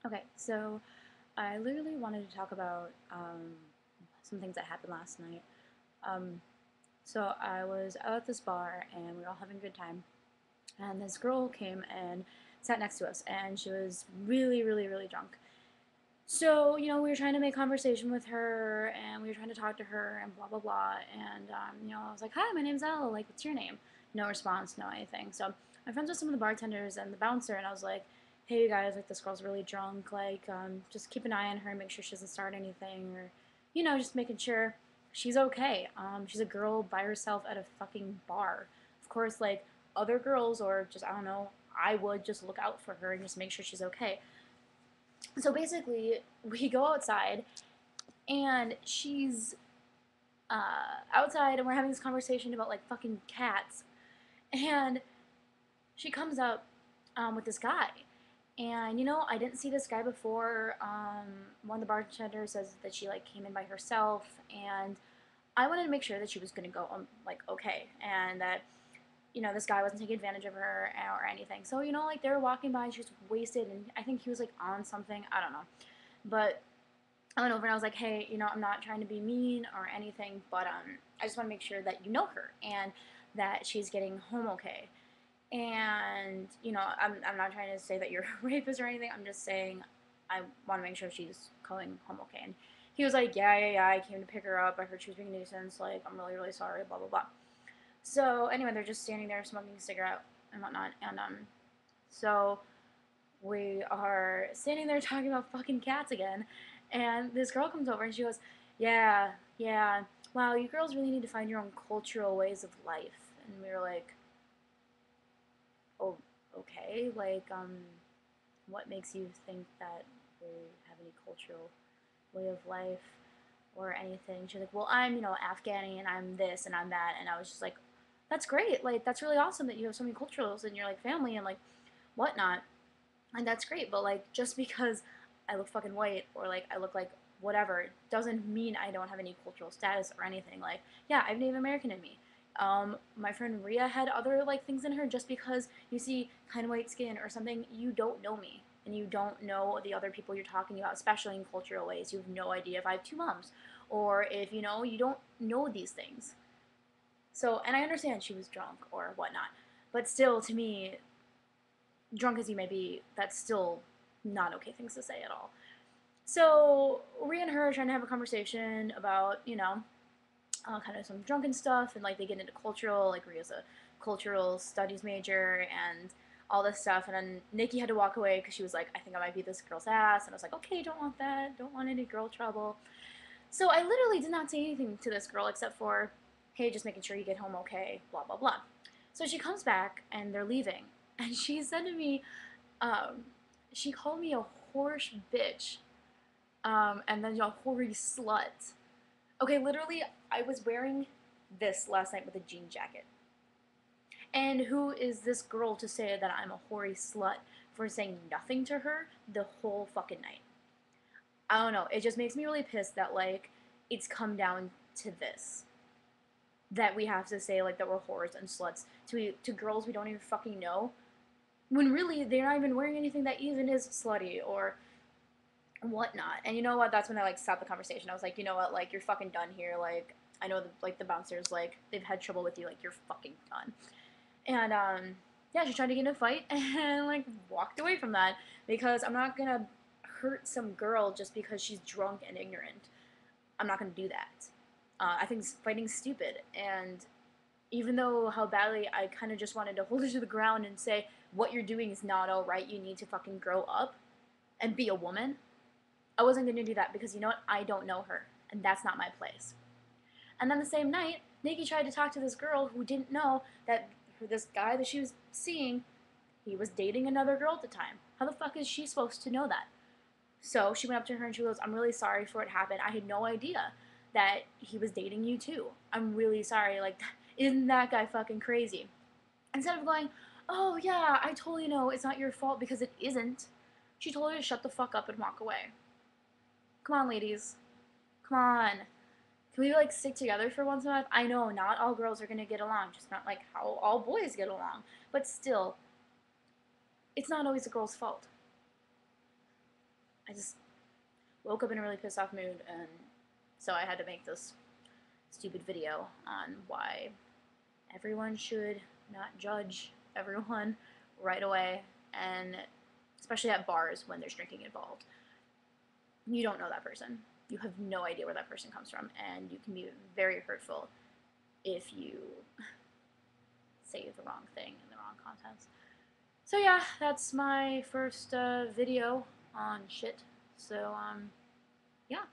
Okay, so I literally wanted to talk about some things that happened last night. Um, so I was out at this bar and we were all having a good time, and this girl came and sat next to us, and she was really, really, really drunk. So, we were trying to make conversation with her, and we were trying to talk to her, and blah, blah, blah. And, I was like, hi, my name's Elle. Like, what's your name? No response, no anything. So, I'm friends with some of the bartenders and the bouncer, and I was like, hey, you guys, like, this girl's really drunk. Like, just keep an eye on her and make sure she doesn't start anything, or, just making sure she's okay. She's a girl by herself at a fucking bar. Of course, like, other girls, or just, I don't know, I would just look out for her and just make sure she's okay. So basically, we go outside, and she's outside, and we're having this conversation about like fucking cats. And she comes up with this guy. And I didn't see this guy before. One of the bartenders says that she like came in by herself, and I wanted to make sure that she was gonna go like okay, and that this guy wasn't taking advantage of her or anything. So like they were walking by, and she was wasted, and I think he was like on something. I don't know, but I went over and I was like, hey, I'm not trying to be mean or anything, but I just want to make sure that you know her and that she's getting home okay. And I'm not trying to say that you're a rapist or anything. I'm just saying I want to make sure she's going home okay. And he was like, yeah, yeah, yeah. I came to pick her up. I heard she was being a nuisance. Like, I'm really, really sorry. Blah blah blah. So anyway, they're just standing there smoking a cigarette and whatnot. And so we are standing there talking about fucking cats again, and this girl comes over and she goes, yeah, yeah, wow, you girls really need to find your own cultural ways of life. And we were like, oh, okay, like, what makes you think that we have any cultural way of life or anything? She's like, well, I'm, Afghani, and I'm this and I'm that. And I was just like, that's great, like, that's really awesome that you have so many cultures in your like family and like whatnot, and that's great. But like, just because I look fucking white or like I look like whatever doesn't mean I don't have any cultural status or anything. Like, yeah, I have Native American in me. My friend Ria had other like things in her. Just because you see kind of white skin or something, you don't know me and you don't know the other people you're talking about, especially in cultural ways. You have no idea if I have two moms, or if you don't know these things. So, and I understand she was drunk or whatnot, but still, to me, drunk as you may be, that's still not okay things to say at all. So Rhea and her are trying to have a conversation about, kind of some drunken stuff, and like they get into cultural, like Rhea's a cultural studies major and all this stuff. And then Nikki had to walk away because she was like, I think I might beat this girl's ass. And I was like, okay, don't want that. Don't want any girl trouble. So I literally did not say anything to this girl except for, hey, just making sure you get home okay, blah, blah, blah. So she comes back and they're leaving. And she said to me, um, she called me a horse bitch, and then a hoary slut. Okay, literally, I was wearing this last night with a jean jacket. And who is this girl to say that I'm a hoary slut for saying nothing to her the whole fucking night? I don't know. It just makes me really pissed that, like, it's come down to this. That we have to say, like, that we're whores and sluts to girls we don't even fucking know, when really they're not even wearing anything that even is slutty or whatnot. And you know what? That's when I like stopped the conversation. I was like, you know what? Like, you're fucking done here. Like, I know like the bouncers, like, they've had trouble with you. Like, you're fucking done. And yeah, she tried to get in a fight and like walked away from that because I'm not gonna hurt some girl just because she's drunk and ignorant. I'm not gonna do that. I think fighting's stupid, and even though how badly I kind of just wanted to hold her to the ground and say, what you're doing is not all right, you need to fucking grow up and be a woman, I wasn't going to do that because you know what? I don't know her, and that's not my place. And then the same night, Nikki tried to talk to this girl who didn't know that this guy that she was seeing, he was dating another girl at the time. How the fuck is she supposed to know that? So she went up to her and she goes, I'm really sorry for what happened. I had no idea that he was dating you too. I'm really sorry. Like, isn't that guy fucking crazy? Instead of going, oh yeah, I totally know it's not your fault, because it isn't. She told her to shut the fuck up and walk away. Come on, ladies. Come on. Can we like stick together for once in a while? I know not all girls are gonna get along, just not like how all boys get along. But still, it's not always a girl's fault. I just woke up in a really pissed off mood, and so I had to make this stupid video on why everyone should not judge everyone right away, and especially at bars when there's drinking involved. You don't know that person. You have no idea where that person comes from, and you can be very hurtful if you say the wrong thing in the wrong context. So yeah, that's my first video on shit. So yeah.